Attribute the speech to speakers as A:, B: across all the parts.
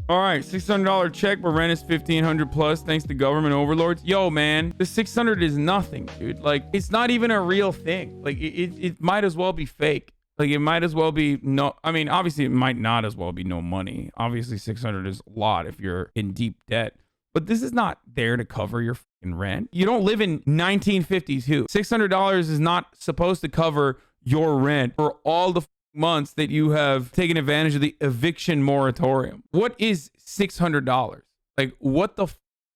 A: All right, $600 check, but rent is $1,500 plus thanks to government overlords. Yo, man, the 600 is nothing, dude. Like, it's not even a real thing. Like, it might as well be fake. Like, it might as well be no. I mean, obviously, it might not as well be no money. Obviously, 600 is a lot if you're in deep debt. But this is not there to cover your fucking rent. You don't live in 1950s who. $600 is not supposed to cover your rent for all the months that you have taken advantage of the eviction moratorium. What is $600? Like, what the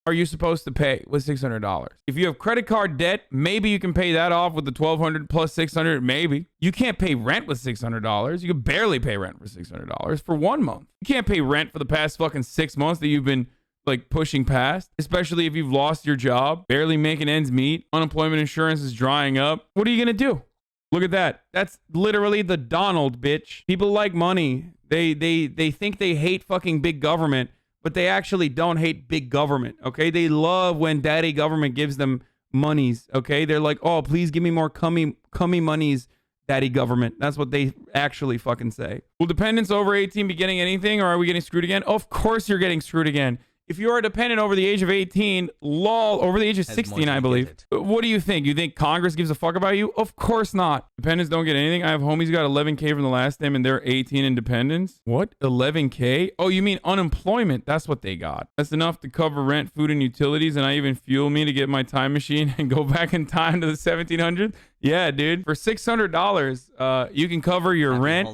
A: are you supposed to pay with $600? If you have credit card debt, maybe you can pay that off with the $1,200 plus $600. Maybe you can't pay rent with $600. You can barely pay rent for $600 for 1 month. You can't pay rent for the past fucking 6 months that you've been like pushing past, especially if you've lost your job, barely making ends meet, unemployment insurance is drying up. What are you gonna do? Look at that. That's literally the Donald, bitch. People like money. They think they hate fucking big government, but they actually don't hate big government, okay? They love when daddy government gives them monies, okay? They're like, oh, please give me more cummy monies, daddy government. That's what they actually fucking say. Will dependents over 18 be getting anything, or are we getting screwed again? Of course you're getting screwed again. If you are a dependent over the age of 18, lol, over the age of 16, I believe. What do you think? You think Congress gives a fuck about you? Of course not. Dependents don't get anything. I have homies who got 11K from the last name and they're 18 independents. What? 11K? Oh, you mean unemployment? That's what they got. That's enough to cover rent, food, and utilities, and I even fuel me to get my time machine and go back in time to the 1700s. Yeah, dude. For $600, you can cover your rent,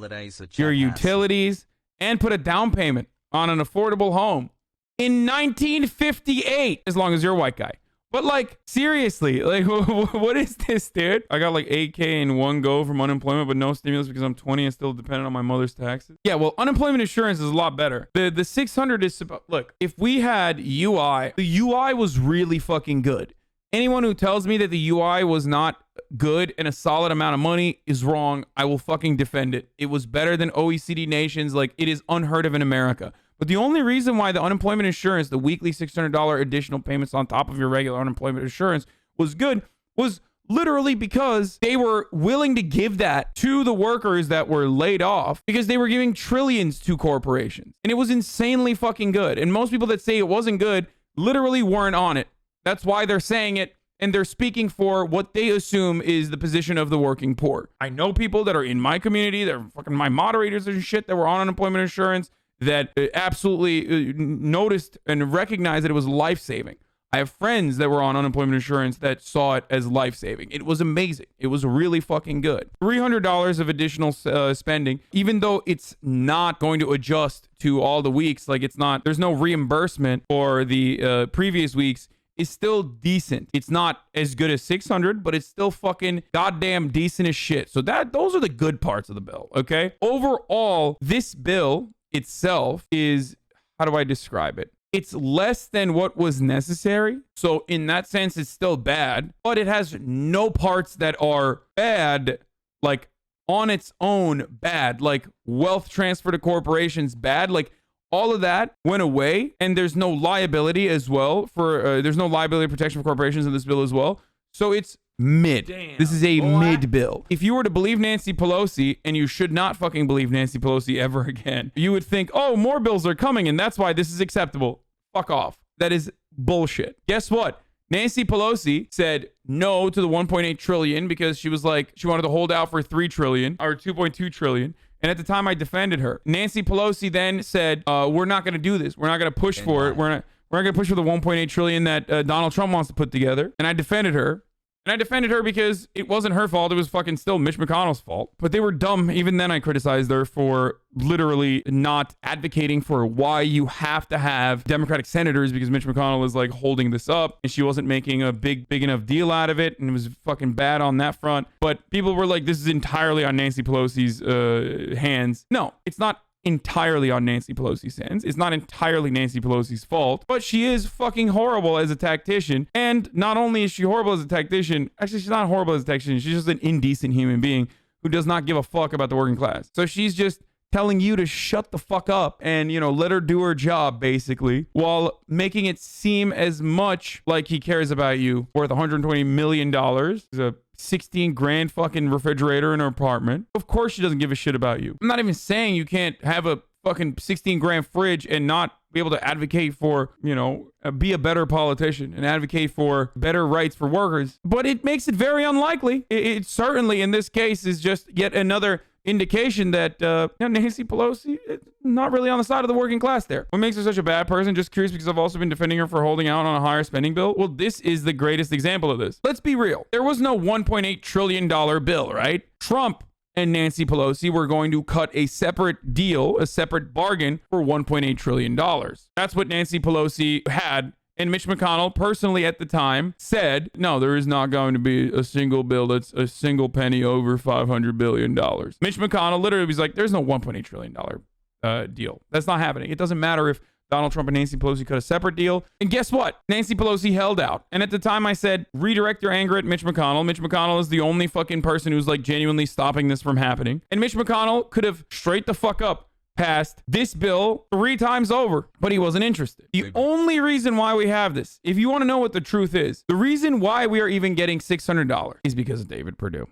A: your utilities, and put a down payment on an affordable home. In 1958, as long as you're a white guy. But like, seriously, like, what is this, dude? I got like 8K in one go from unemployment, but no stimulus because I'm 20 and still dependent on my mother's taxes. Yeah, well, unemployment insurance is a lot better. The 600 is, look, if we had UI, the UI was really fucking good. Anyone who tells me that the UI was not good and a solid amount of money is wrong. I will fucking defend it. It was better than OECD nations. Like, it is unheard of in America. But the only reason why the unemployment insurance, the weekly $600 additional payments on top of your regular unemployment insurance was good was literally because they were willing to give that to the workers that were laid off because they were giving trillions to corporations. And it was insanely fucking good. And most people that say it wasn't good literally weren't on it. That's why they're saying it. And they're speaking for what they assume is the position of the working poor. I know people that are in my community, they're fucking my moderators and shit that were on unemployment insurance that absolutely noticed and recognized that it was life-saving. I have friends that were on unemployment insurance that saw it as life-saving. It was amazing. It was really fucking good. $300 of additional spending, even though it's not going to adjust to all the weeks, like it's not, there's no reimbursement for the previous weeks, is still decent. It's not as good as 600, but it's still fucking goddamn decent as shit. So those are the good parts of the bill, okay? Overall, this bill itself is, how do I describe it? It's less than what was necessary. So in that sense, it's still bad, but it has no parts that are bad, like on its own bad, like wealth transfer to corporations bad, like all of that went away. And there's no liability as well for, there's no liability protection for corporations in this bill as well. So it's mid. Damn, this is a mid bill. If you were to believe Nancy Pelosi, and you should not fucking believe Nancy Pelosi ever again, you would think, oh, more bills are coming and that's why this is acceptable. Fuck off. That is bullshit. Guess what? Nancy Pelosi said no to the 1.8 trillion because she was like, she wanted to hold out for 3 trillion or 2.2 trillion. And at the time I defended her. Nancy Pelosi then said, we're not going to do this. We're not going to push for it. We're not going to push for the 1.8 trillion that Donald Trump wants to put together. And I defended her. And I defended her because it wasn't her fault. It was fucking still Mitch McConnell's fault. But they were dumb. Even then I criticized her for literally not advocating for why you have to have Democratic senators because Mitch McConnell was like holding this up and she wasn't making a big enough deal out of it. And it was fucking bad on that front. But people were like, this is entirely on Nancy Pelosi's hands. No, it's not entirely on Nancy Pelosi's hands. It's not entirely Nancy Pelosi's fault, but she is fucking horrible as a tactician. And not only is she horrible as a tactician, actually she's not horrible as a tactician, she's just an indecent human being who does not give a fuck about the working class. So she's just telling you to shut the fuck up and, you know, let her do her job, basically, while making it seem as much like he cares about you, worth $120 million. He's a 16 grand fucking refrigerator in her apartment. Of course she doesn't give a shit about you. I'm not even saying you can't have a fucking 16 grand fridge and not be able to advocate for, you know, be a better politician and advocate for better rights for workers. But it makes it very unlikely. It certainly, in this case, is just yet another indication that Nancy Pelosi is not really on the side of the working class there. What makes her such a bad person? Just curious, because I've also been defending her for holding out on a higher spending bill. Well, this is the greatest example of this. Let's be real. There was no $1.8 trillion bill, right? Trump and Nancy Pelosi were going to cut a separate deal, a separate bargain for $1.8 trillion. That's what Nancy Pelosi had. And Mitch McConnell, personally at the time, said, no, there is not going to be a single bill that's a single penny over $500 billion. Mitch McConnell literally was like, there's no $1.8 trillion deal. That's not happening. It doesn't matter if Donald Trump and Nancy Pelosi cut a separate deal. And guess what? Nancy Pelosi held out. And at the time I said, redirect your anger at Mitch McConnell. Mitch McConnell is the only fucking person who's like genuinely stopping this from happening. And Mitch McConnell could have straight the fuck up passed this bill 3 times over, but he wasn't interested. The only reason why we have this, if you want to know what the truth is, the reason why we are even getting $600 is because of David Perdue.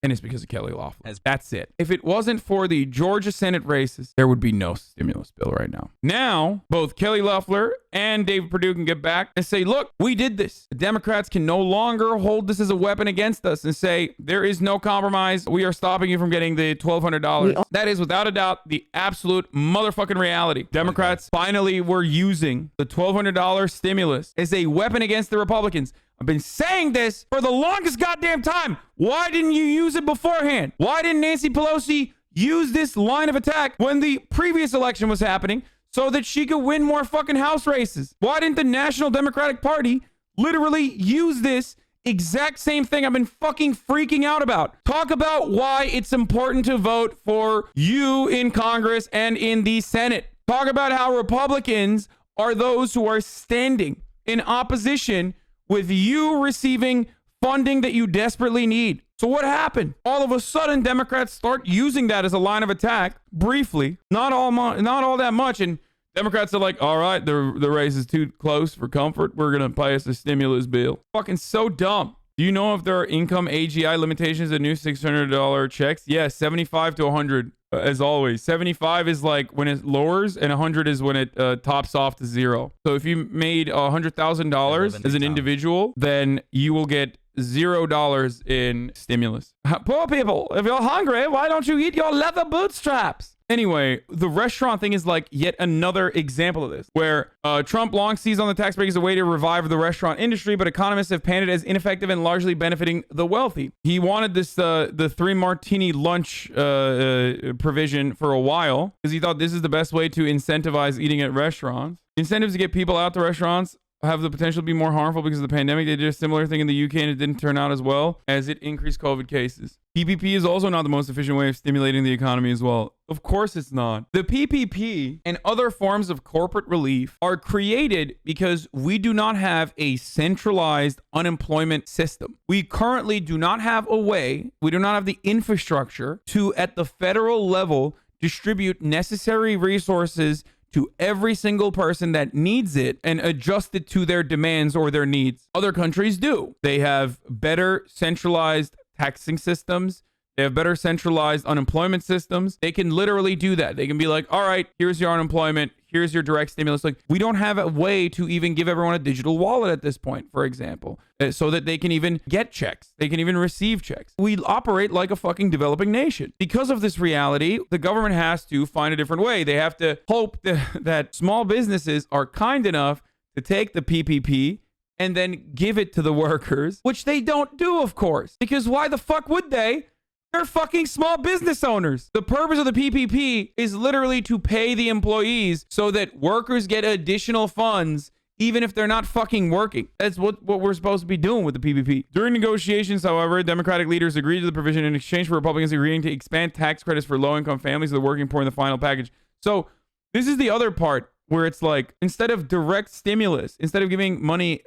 A: And it's because of Kelly Loeffler. That's it. If it wasn't for the Georgia Senate races, there would be no stimulus bill right now. Now, both Kelly Loeffler and David Perdue can get back and say, look, we did this. The Democrats can no longer hold this as a weapon against us and say, there is no compromise. We are stopping you from getting the $1,200. That is, without a doubt, the absolute motherfucking reality. Democrats finally were using the $1,200 stimulus as a weapon against the Republicans. I've been saying this for the longest goddamn time. Why didn't you use it beforehand? Why didn't Nancy Pelosi use this line of attack when the previous election was happening so that she could win more fucking House races? Why didn't the National Democratic Party literally use this exact same thing I've been fucking freaking out about? Talk about why it's important to vote for you in Congress and in the Senate. Talk about how Republicans are those who are standing in opposition with you receiving funding that you desperately need. So what happened? All of a sudden, Democrats start using that as a line of attack briefly, not all that much. And Democrats are like, all right, the race is too close for comfort. We're going to pass a stimulus bill. Fucking so dumb. Do you know if there are income AGI limitations at new $600 checks? Yes, 75 to 100. As always, 75 is like when it lowers, and 100 is when it tops off to 0. So if you made $100,000 as an individual, then you will get $0 in stimulus. Poor people, if you're hungry, why don't you eat your leather bootstraps? Anyway, the restaurant thing is like yet another example of this, where Trump long sees on the tax break as a way to revive the restaurant industry, but economists have panned it as ineffective and largely benefiting the wealthy. He wanted this the 3 martini lunch provision for a while because he thought this is the best way to incentivize eating at restaurants. Incentives to get people out to restaurants have the potential to be more harmful because of the pandemic. They did a similar thing in the UK and it didn't turn out as well as it increased COVID cases. PPP is also not the most efficient way of stimulating the economy as well. Of course it's not. The PPP and other forms of corporate relief are created because we do not have a centralized unemployment system. We currently do not have a way, we do not have the infrastructure to, at the federal level, distribute necessary resources to every single person that needs it and adjust it to their demands or their needs. Other countries do. They have better centralized taxing systems. They have better centralized unemployment systems. They can literally do that. They can be like, all right, here's your unemployment. Here's your direct stimulus. Like, we don't have a way to even give everyone a digital wallet at this point, for example, so that they can even get checks. They can even receive checks. We operate like a fucking developing nation. Because of this reality, the government has to find a different way. They have to hope that small businesses are kind enough to take the PPP and then give it to the workers, which they don't do, of course, because why the fuck would they? They're fucking small business owners. The purpose of the PPP is literally to pay the employees so that workers get additional funds even if they're not fucking working. That's what we're supposed to be doing with the PPP. During negotiations, however, Democratic leaders agreed to the provision in exchange for Republicans agreeing to expand tax credits for low-income families, the working poor in the final package. So this is the other part where it's like, instead of direct stimulus, instead of giving money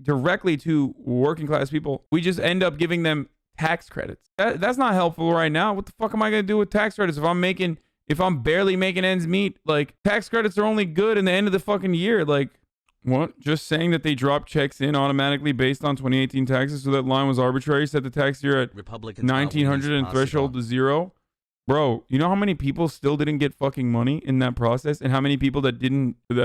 A: directly to working class people, we just end up giving them tax credits. That's not helpful right now. What the fuck am I gonna do with tax credits if I'm barely making ends meet? Like, tax credits are only good in the end of the fucking year. Like, what? Just saying that they dropped checks in automatically based on 2018 taxes, so that line was arbitrary, set the tax year at 1900 and threshold to 0. Bro, you know how many people still didn't get fucking money in that process, and how many people that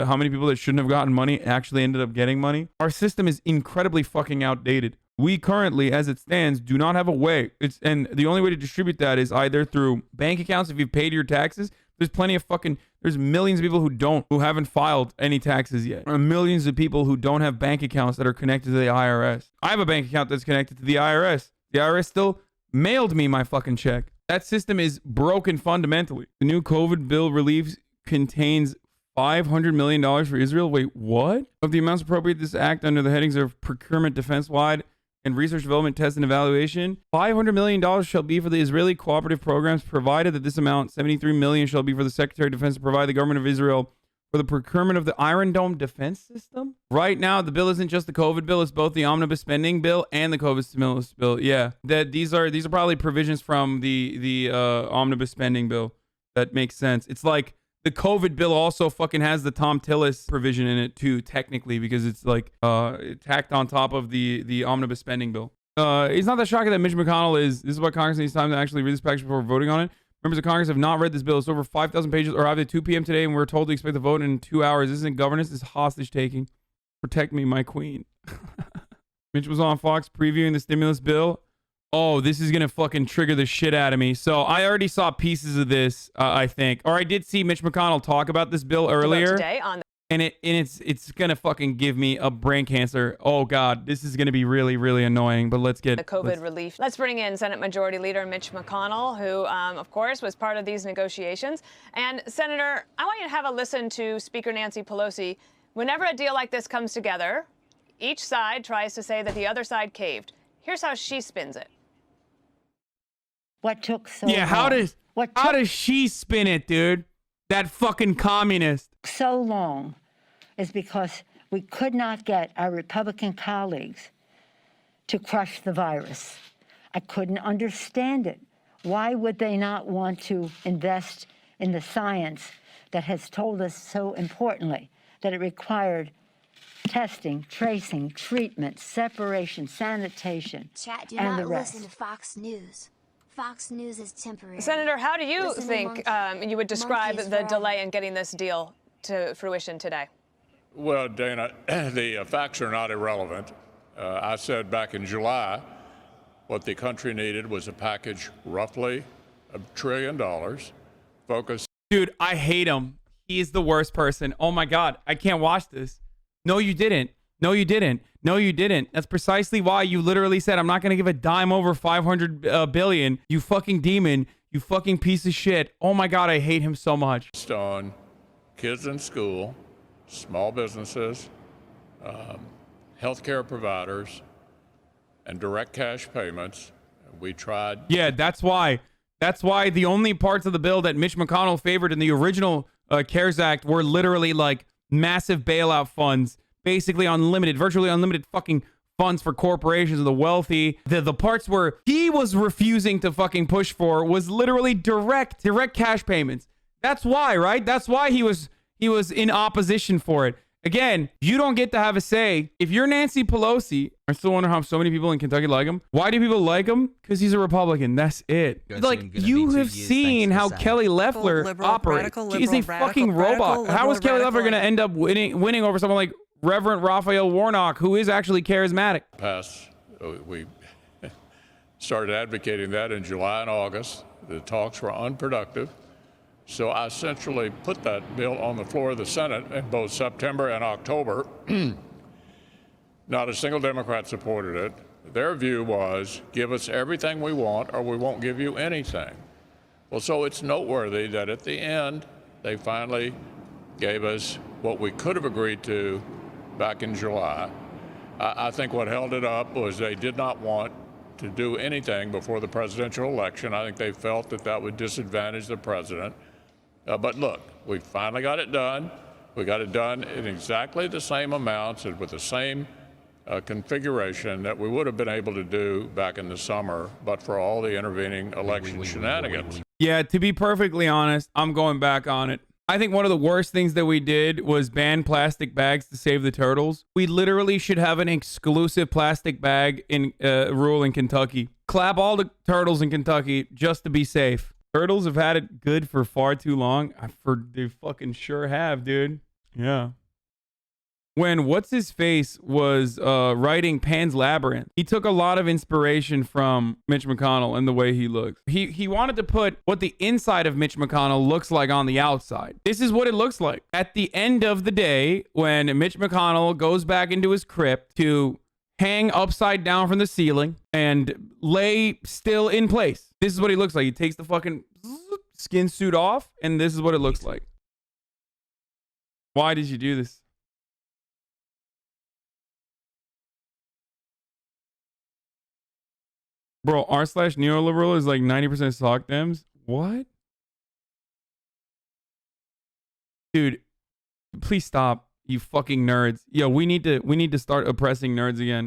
A: how many people that shouldn't have gotten money actually ended up getting money? Our system is incredibly fucking outdated. We currently, as it stands, do not have a way. And the only way to distribute that is either through bank accounts if you've paid your taxes. There's millions of people who haven't filed any taxes yet. There are millions of people who don't have bank accounts that are connected to the IRS. I have a bank account that's connected to the IRS. The IRS still mailed me my fucking check. That system is broken fundamentally. The new COVID bill relief contains $500 million for Israel. Wait, what? Of the amounts appropriated this act under the headings of procurement, defense-wide, and research, development, test, and evaluation, $500 million shall be for the Israeli cooperative programs, provided that this amount, $73 million, shall be for the Secretary of Defense to provide the government of Israel for the procurement of the Iron Dome defense system. Right now, the bill isn't just the COVID bill; it's both the omnibus spending bill and the COVID stimulus bill. Yeah, that these are probably provisions from the omnibus spending bill. That makes sense. It's like the COVID bill also fucking has the Tom Tillis provision in it too, technically, because it's like tacked on top of the omnibus spending bill. It's not that shocking that Mitch McConnell this is why Congress needs time to actually read this package before voting on it. Members of Congress have not read this bill. It's over 5,000 pages, arrived at 2 p.m. today, and we're told to expect the vote in 2 hours. This isn't governance, this is hostage taking. Protect me, my queen. Mitch was on Fox previewing the stimulus bill. Oh, this is going to fucking trigger the shit out of me. So I already saw pieces of this, I think. Or I did see Mitch McConnell talk about this bill earlier. Today on and it's going to fucking give me a brain cancer. Oh, God, this is going to be really, really annoying. But let's get...
B: The COVID relief. Let's bring in Senate Majority Leader Mitch McConnell, who, of course, was part of these negotiations. And, Senator, I want you to have a listen to Speaker Nancy Pelosi. Whenever a deal like this comes together, each side tries to say that the other side caved. Here's how she spins it.
C: What took so long?
A: Yeah, how does she spin it, dude? That fucking communist.
C: So long is because we could not get our Republican colleagues to crush the virus. I couldn't understand it. Why would they not want to invest in the science that has told us so importantly that it required testing, tracing, treatment, separation, sanitation,
D: Chat, do
C: and
D: not
C: the rest?
D: listen to Fox News. Fox News is temporary.
B: Senator, how do you think you would describe the delay in getting this deal to fruition today?
E: Well, Dana, the facts are not irrelevant. I said back in July what the country needed was a package roughly $1 trillion focused.
A: Dude, I hate him. He is the worst person. Oh my God, I can't watch this. No, you didn't. No, you didn't. No, you didn't. That's precisely why you literally said, I'm not going to give a dime over 500 billion. You fucking demon. You fucking piece of shit. Oh my God, I hate him so much.
E: On kids in school, small businesses, healthcare providers, and direct cash payments. We tried.
A: Yeah, that's why. That's why the only parts of the bill that Mitch McConnell favored in the original CARES Act were literally like massive bailout funds. Basically unlimited, virtually unlimited fucking funds for corporations and the wealthy. The parts where he was refusing to fucking push for was literally direct cash payments. That's why, right? That's why he was in opposition for it. Again, you don't get to have a say. If you're Nancy Pelosi, I still wonder how so many people in Kentucky like him. Why do people like him? Because he's a Republican. That's it. Like, you have seen how Kelly Loeffler operates. She's a fucking robot. How is Kelly Loeffler going to end up winning over someone like Reverend Raphael Warnock, who is actually charismatic?
E: We started advocating that in July and August. The talks were unproductive. So I essentially put that bill on the floor of the Senate in both September and October. Not a single Democrat supported it. Their view was, give us everything we want or we won't give you anything. Well, so it's noteworthy that at the end, they finally gave us what we could have agreed to back in July. I think what held it up was they did not want to do anything before the presidential election. I think they felt that that would disadvantage the president. But look, we finally got it done. We got it done in exactly the same amounts and with the same configuration that we would have been able to do back in the summer, but for all the intervening election shenanigans.
A: Yeah, to be perfectly honest, I'm going back on it. I think one of the worst things that we did was ban plastic bags to save the turtles. We literally should have an exclusive plastic bag in rule in Kentucky. Clap all the turtles in Kentucky just to be safe. Turtles have had it good for far too long. They fucking sure have, dude. Yeah. When What's-His-Face was writing Pan's Labyrinth, he took a lot of inspiration from Mitch McConnell and the way he looks. He wanted to put what the inside of Mitch McConnell looks like on the outside. This is what it looks like. At the end of the day, when Mitch McConnell goes back into his crypt to hang upside down from the ceiling and lay still in place, this is what he looks like. He takes the fucking skin suit off, and this is what it looks like. Why did you do this? Bro, r/neoliberal is like 90% sock dems. What? Dude, please stop, you fucking nerds. Yo, we need to start oppressing nerds again.